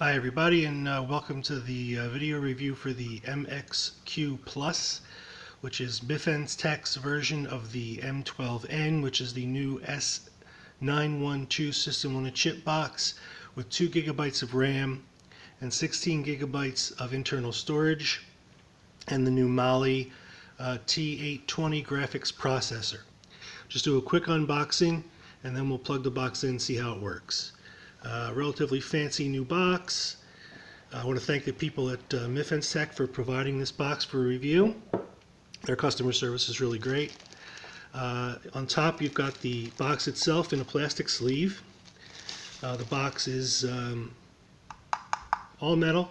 Hi everybody, and welcome to the video review for the MXQ Plus, which is Mifanstech's version of the M12N, which is the new S912 system on a chip box with 2 gigabytes of RAM and 16 gigabytes of internal storage, and the new Mali T820 graphics processor. Just do a quick unboxing and then we'll plug the box in and see how it works. Relatively fancy new box. I want to thank the people at Mifanstech for providing this box for review. Their customer service is really great. On top you've got the box itself in a plastic sleeve. The box is all metal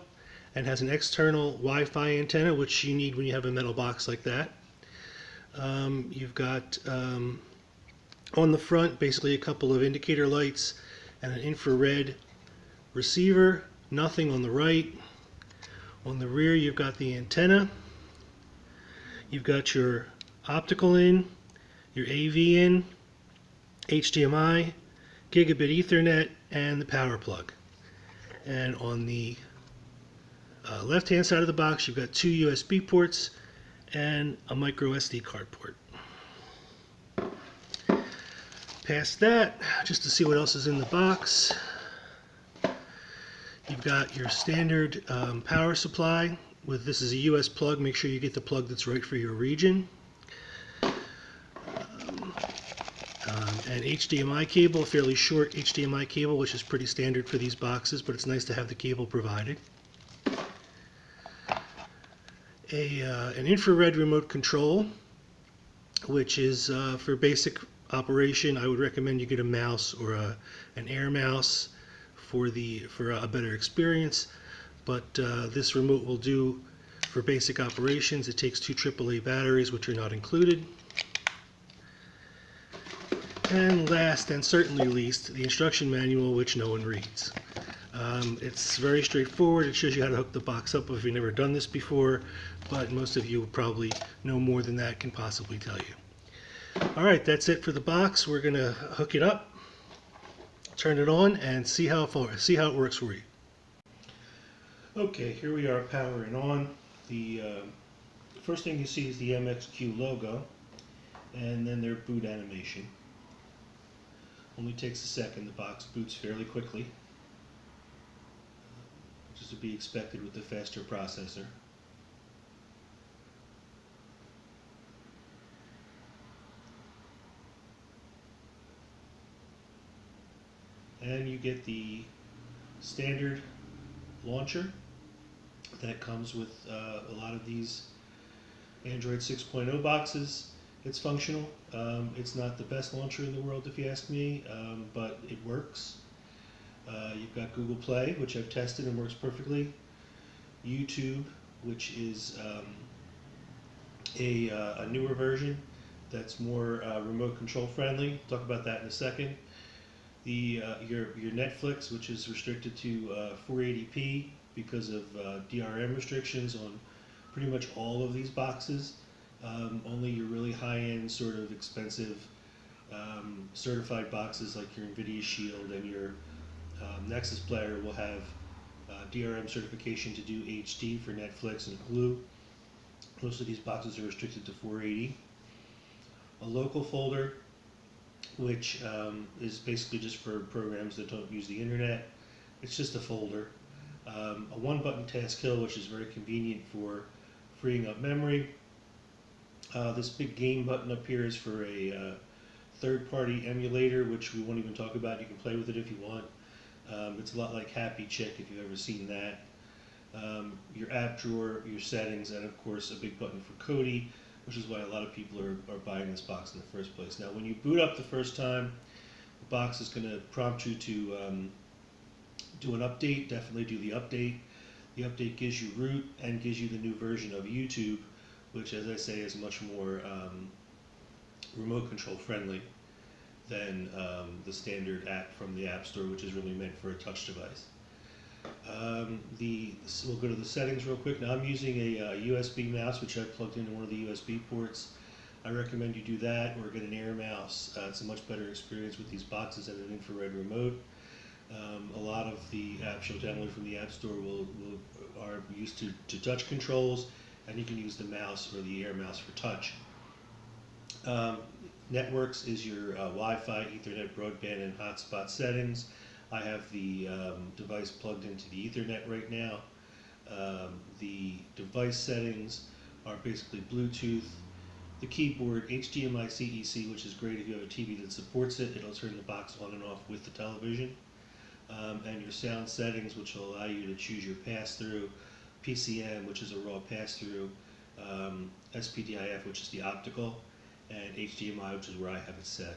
and has an external Wi-Fi antenna, which you need when you have a metal box like that. You've got on the front basically a couple of indicator lights and an infrared receiver. Nothing on the right. On the rear you've got the antenna. You've got your optical in, your AV in, HDMI, gigabit Ethernet, and the power plug. And on the left hand side of the box you've got 2 USB ports and a micro SD card port. Past that, just to see what else is in the box, you've got your standard power supply. This is a US plug. Make sure you get the plug that's right for your region. An HDMI cable, a fairly short HDMI cable, which is pretty standard for these boxes, but it's nice to have the cable provided. An infrared remote control, which is for basic operation. I would recommend you get a mouse or an air mouse for a better experience, but this remote will do for basic operations. It takes 2 AAA batteries, which are not included. And last and certainly least, the instruction manual, which no one reads. It's very straightforward. It shows you how to hook the box up if you've never done this before, but most of you probably know more than that can possibly tell you. Alright, that's it for the box. We're going to hook it up, turn it on, and see how it works for you. Okay, here we are powering on. The first thing you see is the MXQ logo, and then their boot animation. Only takes a second. The box boots fairly quickly, which is to be expected with the faster processor. And you get the standard launcher that comes with a lot of these Android 6.0 boxes. It's functional. It's not the best launcher in the world if you ask me, but it works. You've got Google Play, which I've tested and works perfectly. YouTube, which is a newer version that's more remote control friendly. Talk about that in a second. Your Netflix, which is restricted to 480p because of DRM restrictions on pretty much all of these boxes. Only your really high-end, sort of expensive certified boxes like your NVIDIA Shield and your Nexus player will have DRM certification to do HD for Netflix and Hulu. Most of these boxes are restricted to 480. A local folder, which is basically just for programs that don't use the internet. It's just a folder. A one-button task kill, which is very convenient for freeing up memory. This big game button up here is for a third-party emulator, which we won't even talk about. You can play with it if you want. It's a lot like Happy Chick, if you've ever seen that. Your app drawer, your settings, and of course a big button for Kodi, which is why a lot of people are buying this box in the first place. Now, when you boot up the first time, the box is going to prompt you to do an update. Definitely do the update. The update gives you root and gives you the new version of YouTube, which, as I say, is much more remote control friendly than the standard app from the App Store, which is really meant for a touch device. We'll go to the settings real quick. Now I'm using a USB mouse, which I plugged into one of the USB ports. I recommend you do that or get an air mouse. It's a much better experience with these boxes and an infrared remote. A lot of the apps you'll download from the App Store are used to touch controls, and you can use the mouse or the air mouse for touch. Um, Networks is your Wi-Fi, Ethernet, broadband, and hotspot settings. I have the device plugged into the Ethernet right now. The device settings are basically Bluetooth. The keyboard, HDMI CEC, which is great if you have a TV that supports it. It'll turn the box on and off with the television. And your sound settings, which will allow you to choose your pass-through, PCM, which is a raw pass-through, SPDIF, which is the optical, and HDMI, which is where I have it set.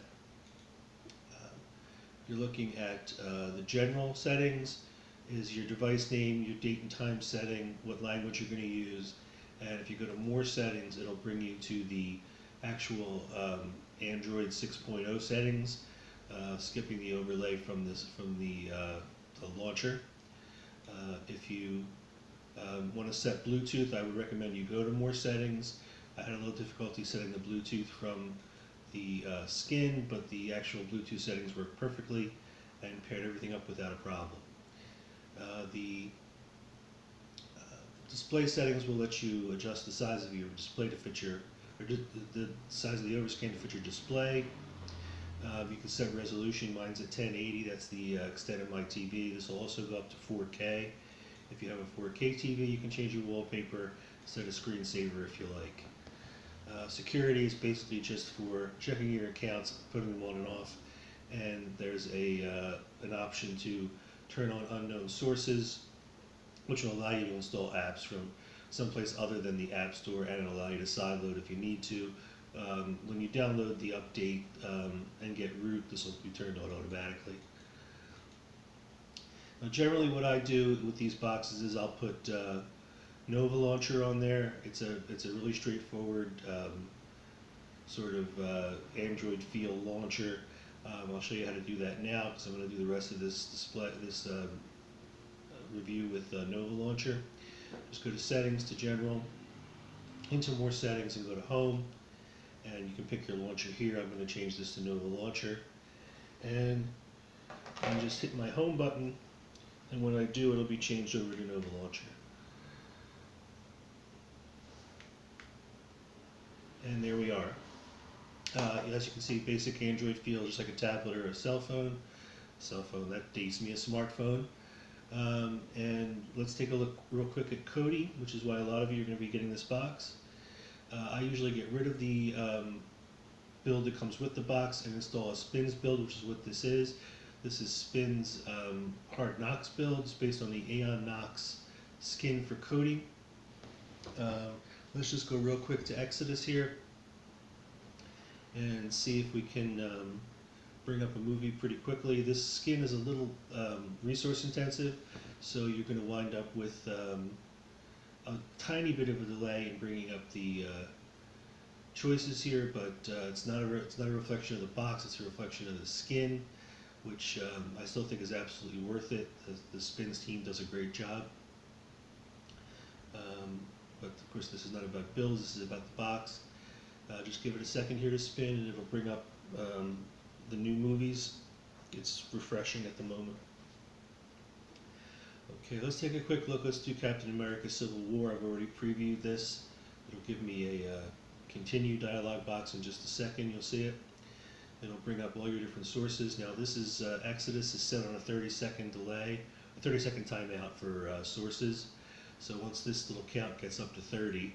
You're looking at the general settings, is your device name, your date and time setting, what language you're going to use, and if you go to more settings, it'll bring you to the actual Android 6.0 settings, skipping the overlay from the launcher. If you want to set Bluetooth, I would recommend you go to more settings. I had a little difficulty setting the Bluetooth from the skin, but the actual Bluetooth settings work perfectly and paired everything up without a problem. The display settings will let you adjust the size of your display to fit your, or the size of the overscan to fit your display. You can set resolution. Mine's at 1080. That's the extent of my TV. This will also go up to 4K. If you have a 4K TV, you can change your wallpaper, set a screensaver if you like. Security is basically just for checking your accounts, putting them on and off, and there's an option to turn on unknown sources, which will allow you to install apps from someplace other than the App Store, and it'll allow you to sideload if you need to. When you download the update and get root, this will be turned on automatically. Now, generally what I do with these boxes is I'll put Nova Launcher on there. It's a really straightforward sort of Android feel launcher. I'll show you how to do that now because I'm going to do the rest of this review with Nova Launcher. Just go to Settings, to General, into More Settings, and go to Home. And you can pick your launcher here. I'm going to change this to Nova Launcher. And I'm just hit my Home button, and when I do, it'll be changed over to Nova Launcher. And there we are. As you can see, basic Android feel, just like a tablet or a cell phone. That dates me a smartphone. And let's take a look real quick at Kodi, which is why a lot of you are going to be getting this box. I usually get rid of the build that comes with the box and install a Spins build, which is what this is. This is Spins Hard Knox builds based on the Aeon Knox skin for Kodi. Let's just go real quick to Exodus here and see if we can bring up a movie pretty quickly. This skin is a little resource intensive, so you're going to wind up with a tiny bit of a delay in bringing up the choices here, but it's not a reflection of the box, it's a reflection of the skin, which I still think is absolutely worth it. The Spins team does a great job. But of course this is not about builds, this is about the box. Just give it a second here to spin and it'll bring up the new movies. It's refreshing at the moment. Okay, let's take a quick look. Let's do Captain America Civil War. I've already previewed this. It'll give me a continue dialog box in just a second. You'll see it. It'll bring up all your different sources. Now this is Exodus is set on a 30-second delay, a 30-second timeout for sources. So once this little count gets up to 30,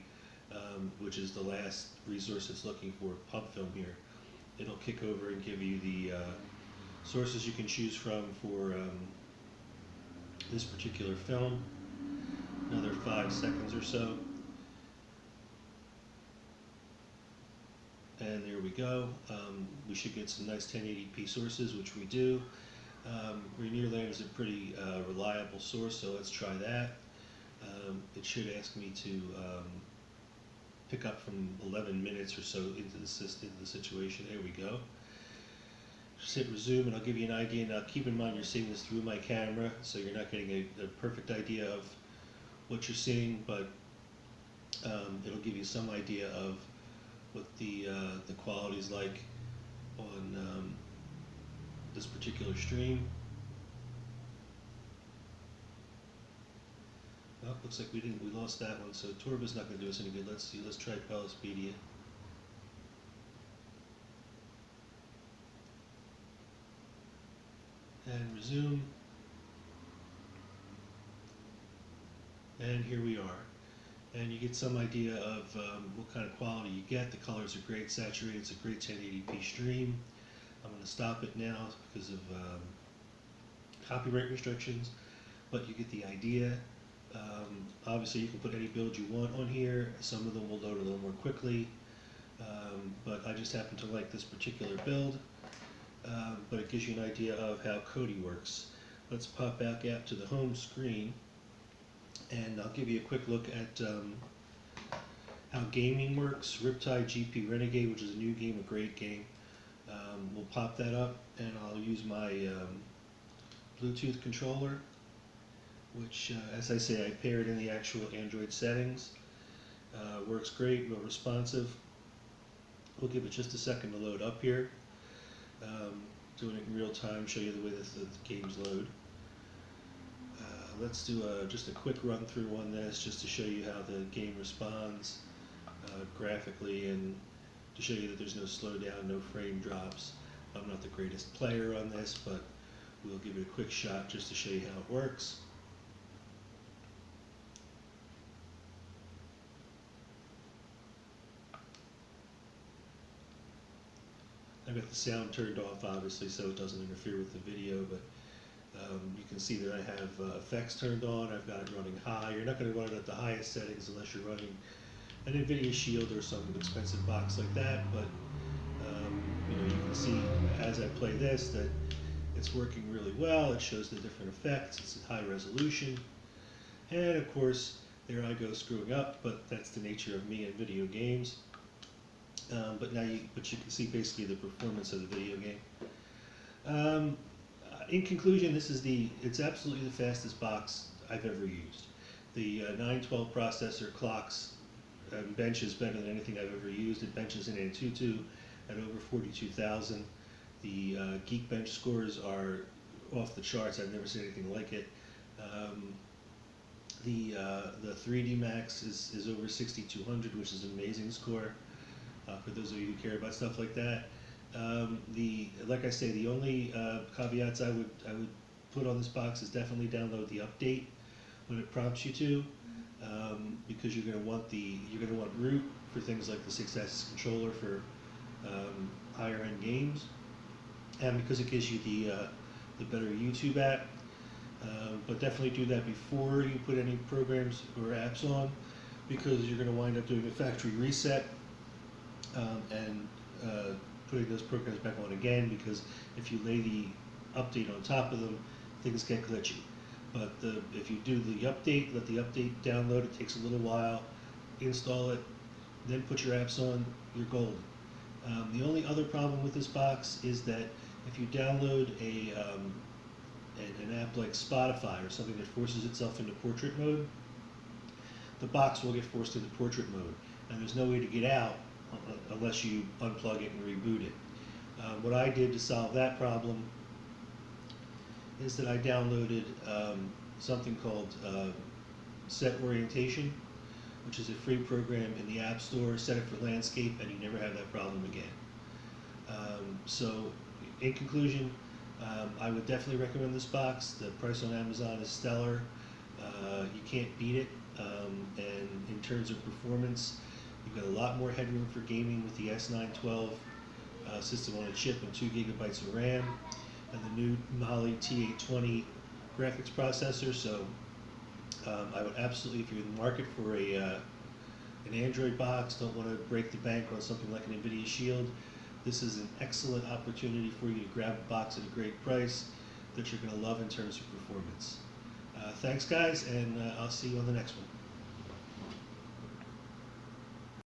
which is the last resource it's looking for, pub film here, it'll kick over and give you the sources you can choose from for this particular film. Another 5 seconds or so. And there we go. We should get some nice 1080p sources, which we do. Rainierland is a pretty reliable source, so let's try that. It should ask me to pick up from 11 minutes or so into the situation. There we go. Just hit resume and I'll give you an idea. Now keep in mind you're seeing this through my camera, so you're not getting a perfect idea of what you're seeing, but it'll give you some idea of what the quality is like on this particular stream. looks like we lost that one, so Torba's not going to do us any good. Let's see, let's try Pelispedia. And resume. And here we are. And you get some idea of what kind of quality you get. The colors are great, saturated. It's a great 1080p stream. I'm going to stop it now because of copyright restrictions, but you get the idea. Obviously, you can put any build you want on here. Some of them will load a little more quickly, but I just happen to like this particular build. But it gives you an idea of how Kodi works. Let's pop back out to the home screen, and I'll give you a quick look at how gaming works. Riptide GP Renegade, which is a new game, a great game. We'll pop that up, and I'll use my Bluetooth controller, which, as I say, I paired in the actual Android settings. Works great, real responsive. We'll give it just a second to load up here. Doing it in real time, show you the way that the games load. Let's do just a quick run through on this, just to show you how the game responds graphically, and to show you that there's no slowdown, no frame drops. I'm not the greatest player on this, but we'll give it a quick shot just to show you how it works. I've got the sound turned off, obviously, so it doesn't interfere with the video, but you can see that I have effects turned on. I've got it running high. You're not going to run it at the highest settings unless you're running an NVIDIA Shield or some expensive box like that, but you can see as I play this that it's working really well. It shows the different effects. It's at high resolution, and of course there I go screwing up, but that's the nature of me in video games. But you can see basically the performance of the video game. In conclusion, it's absolutely the fastest box I've ever used. The 912 processor clocks and benches better than anything I've ever used. It benches in Antutu at over 42,000. The Geekbench scores are off the charts. I've never seen anything like it. The 3D Max is over 6,200, which is an amazing score for those of you who care about stuff like that. Like I say, the only caveats I would put on this box is definitely download the update when it prompts you to, because you're going to want root for things like the 6-axis controller for higher end games, and because it gives you the better YouTube app. But definitely do that before you put any programs or apps on, because you're going to wind up doing a factory reset and putting those programs back on again, because if you lay the update on top of them, things get glitchy. But if you do the update, let the update download, it takes a little while, install it, then put your apps on, you're golden. The only other problem with this box is that if you download an app like Spotify or something that forces itself into portrait mode, the box will get forced into portrait mode, and there's no way to get out unless you unplug it and reboot it. What I did to solve that problem is that I downloaded something called Set Orientation, which is a free program in the App Store. Set it for landscape, and you never have that problem again. So, in conclusion, I would definitely recommend this box. The price on Amazon is stellar. You can't beat it. And in terms of performance, you've got a lot more headroom for gaming with the S912 system on a chip and 2 gigabytes of RAM, and the new Mali T820 graphics processor. So I would absolutely, if you're in the market for an Android box, don't want to break the bank on something like an NVIDIA Shield, this is an excellent opportunity for you to grab a box at a great price that you're going to love in terms of performance. Thanks guys, and I'll see you on the next one.